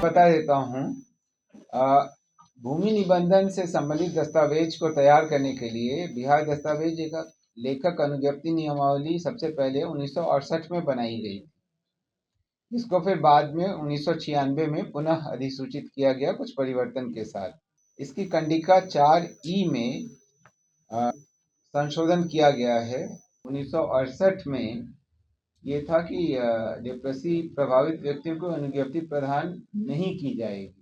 बता देता हूँ। भूमि निबंधन से संबंधित दस्तावेज को तैयार करने के लिए बिहार दस्तावेज एक लेखक अनुज्ञप्ति नियमावली सबसे पहले 1968 में बनाई गई, जिसको फिर बाद में 1996 में पुनः अधिसूचित किया गया कुछ परिवर्तन के साथ। इसकी कंडिका 4E में संशोधन किया गया है। 1968 में ये था कि लेप्रोसी प्रभावित व्यक्तियों को अनुज्ञप्ति प्रदान नहीं की जाएगी।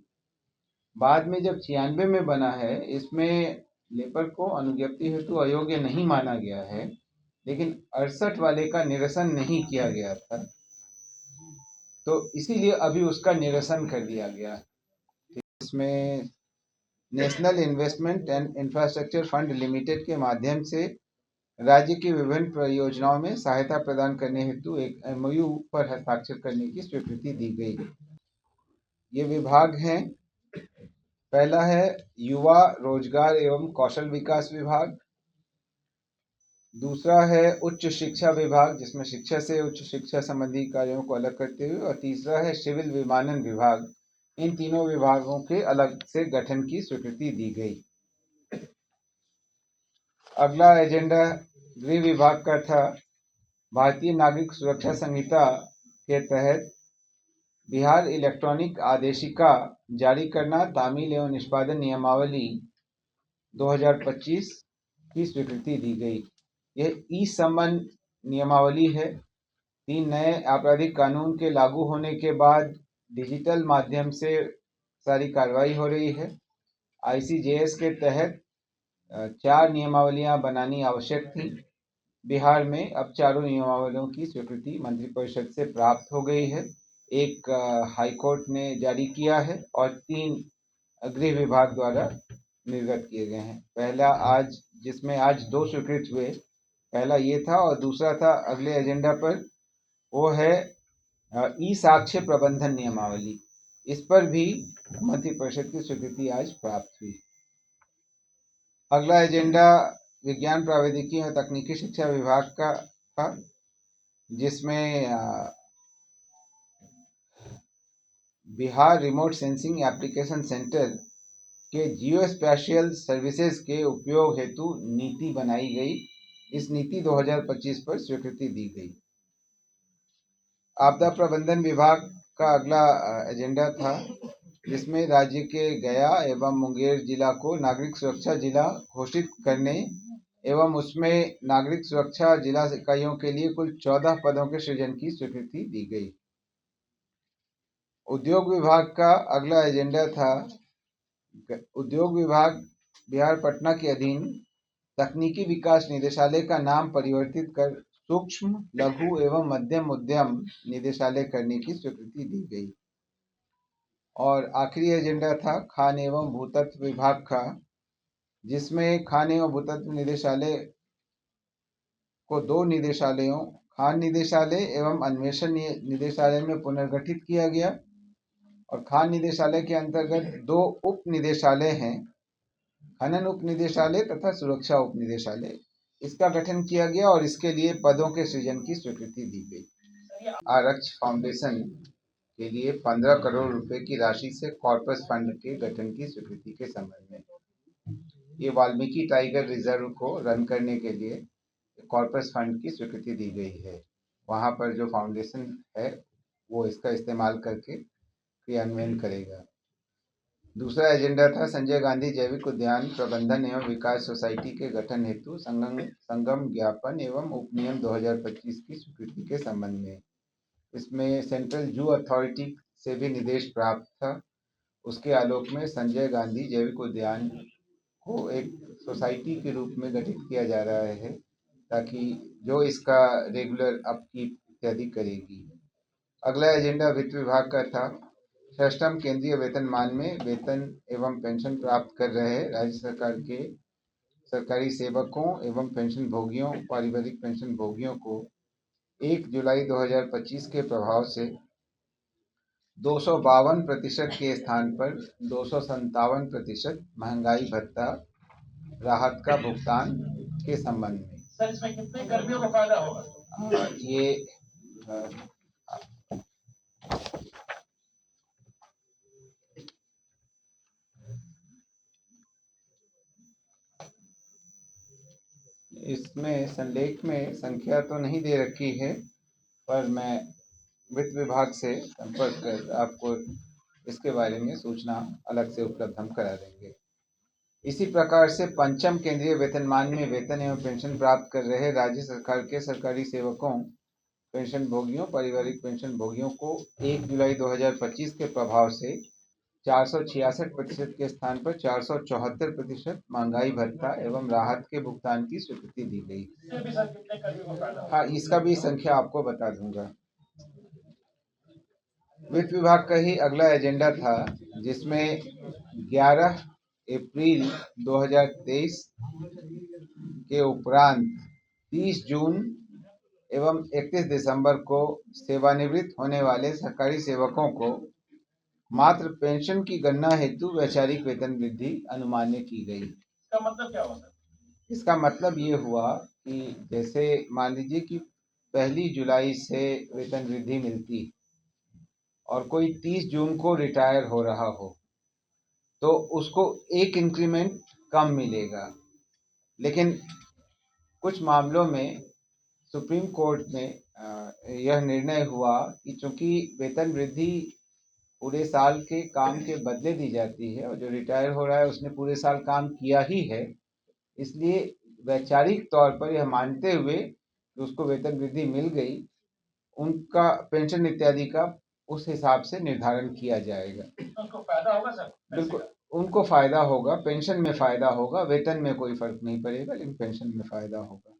बाद में जब 96 में बना है, इसमें लेपर को अनुज्ञप्ति हेतु अयोग्य नहीं माना गया है, लेकिन 68 वाले का निरसन नहीं किया गया था, तो इसीलिए अभी उसका निरसन कर दिया गया। इसमें national investment and infrastructure fund limited के माध्यम से राज्य की विभिन्न परियोजनाओं में सहायता प्रदान करने हेतु एक MOU पर हस्ताक्षर करने की स्वीकृति दी गई। ये विभाग हैं, पहला है युवा रोजगार एवं कौशल विकास विभाग, दूसरा है उच्च शिक्षा विभाग जिसमें शिक्षा से उच्च शिक्षा संबंधी कार्यों को अलग करते हुए, और तीसरा है सिविल विमानन विभाग। इन तीनों विभागों के अलग से गठन की स्वीकृति दी गई। अगला एजेंडा गृह विभाग का था। भारतीय नागरिक सुरक्षा संहिता के तहत बिहार इलेक्ट्रॉनिक आदेशिका जारी करना, तामील एवं निष्पादन नियमावली 2025 की स्वीकृति दी गई। यह ई-समन नियमावली है। 3 नए आपराधिक कानून के लागू होने के बाद डिजिटल माध्यम से सारी कार्रवाई हो रही है। ICJS के तहत 4 नियमावलियां बनानी आवश्यक थी। बिहार में अब चारों नियमावलियों की स्वीकृति मंत्रिपरिषद से प्राप्त हो गई है। एक हाईकोर्ट ने जारी किया है और 3 गृह विभाग द्वारा निर्गत किए गए हैं। पहला आज जिसमें आज 2 स्वीकृत हुए, पहला ये था और दूसरा था अगले एजेंडा पर, वो है ई साक्ष्य प्रबंधन नियमावली। इस पर भी मंत्रिपरिषद की स्वीकृति आज प्राप्त हुई। अगला एजेंडा विज्ञान प्रौद्योगिकी और तकनीकी शिक्षा विभाग का था, जिसमें Bihar remote sensing application centre के जियो स्पेशियल सर्विसेज के उपयोग हेतु नीति बनाई गई। इस नीति 2025 पर स्वीकृति दी गई। आपदा प्रबंधन विभाग का अगला एजेंडा था, जिसमें राज्य के गया एवं मुंगेर जिला को नागरिक सुरक्षा जिला घोषित करने एवं उसमें नागरिक सुरक्षा जिला इकाइयों के लिए कुल 14 पदों के सृजन की स्वीकृति दी गई। उद्योग विभाग का अगला एजेंडा था, उद्योग विभाग बिहार पटना के अधीन तकनीकी विकास निदेशालय का नाम परिवर्तित कर सूक्ष्म लघु एवं मध्यम उद्यम निदेशालय करने की स्वीकृति दी गई। और आखिरी एजेंडा था खान एवं भूतत्व विभाग का, जिसमें खान एवं भूतत्व निदेशालय को 2 निदेशालयों खान निदेशालय एवं अन्वेषण निदेशालय में पुनर्गठित किया गया, और खान निदेशालय के अंतर्गत 2 उप निदेशालय हैं, खनन उप निदेशालय तथा सुरक्षा उप निदेशालय। इसका गठन किया गया और इसके लिए पदों के सृजन की स्वीकृति दी गई। आरक्ष फाउंडेशन के लिए 15 करोड़ रुपए की राशि से कॉर्पस फंड के गठन की स्वीकृति के संबंध में, ये वाल्मीकि टाइगर रिजर्व को रन करने के लिए कॉर्पस फंड की स्वीकृति दी गई है। वहाँ पर जो फाउंडेशन है वो इसका इस्तेमाल करके क्रियान्वयन करेगा। दूसरा एजेंडा था संजय गांधी जैविक उद्यान प्रबंधन एवं विकास सोसाइटी के गठन हेतु संगम ज्ञापन एवं उपनियम 2025 की स्वीकृति के संबंध में। इसमें सेंट्रल जू अथॉरिटी से भी निर्देश प्राप्त था। उसके आलोक में संजय गांधी जैविक उद्यान को एक सोसाइटी के रूप में गठित किया जा रहा है, ताकि जो इसका रेगुलर अपकीप इत्यादि करेगी। अगला एजेंडा वित्त विभाग का था। 6ठम केंद्रीय वेतनमान में वेतन एवं पेंशन प्राप्त कर रहे राज्य सरकार के सरकारी सेवकों एवं पेंशन भोगियों, पारिवारिक पेंशन भोगियों को 1 जुलाई 2025 के प्रभाव से 252% के स्थान पर 257% महंगाई भत्ता राहत का भुगतान के संबंध में। सर, इसमें कितने कर्मियों को फायदा होगा? ये संलेख में संख्या तो नहीं दे रखी है, पर मैं वित्त विभाग से संपर्क कर आपको इसके बारे में सूचना अलग से उपलब्ध हम करा देंगे। इसी प्रकार से पंचम केंद्रीय वेतनमान में वेतन एवं पेंशन प्राप्त कर रहे राज्य सरकार के सरकारी सेवकों, पेंशन भोगियों, पारिवारिक पेंशन भोगियों को 1 जुलाई 2025 के प्रभाव से 466% के स्थान पर 474% महंगाई भत्ता एवं राहत के भुगतान की स्वीकृति दी गई। हाँ, इसका भी संख्या आपको बता दूंगा। वित्त विभाग का ही अगला एजेंडा था, जिसमें 11 अप्रैल 2023 के उपरांत 30 जून एवं 31 दिसंबर को सेवानिवृत्त होने वाले सरकारी सेवकों को मात्र पेंशन की गणना हेतु वैचारिक वेतन वृद्धि अनुमान्य की गई। इसका मतलब क्या हुआ? इसका मतलब ये हुआ कि जैसे मान लीजिए कि 1 जुलाई से वेतन वृद्धि मिलती और कोई 30 जून को रिटायर हो रहा हो, तो उसको एक इंक्रीमेंट कम मिलेगा। लेकिन कुछ मामलों में सुप्रीम कोर्ट में यह निर्णय हुआ कि चूंकि वेतन वृद्धि पूरे साल के काम के बदले दी जाती है और जो रिटायर हो रहा है उसने पूरे साल काम किया ही है, इसलिए वैचारिक तौर पर यह मानते हुए कि उसको वेतन वृद्धि मिल गई, उनका पेंशन इत्यादि का उस हिसाब से निर्धारण किया जाएगा। उनको फायदा होगा सर? बिल्कुल, उनको फायदा होगा, पेंशन में फायदा होगा, वेतन में कोई फर्क नहीं पड़ेगा, लेकिन पेंशन में फायदा होगा।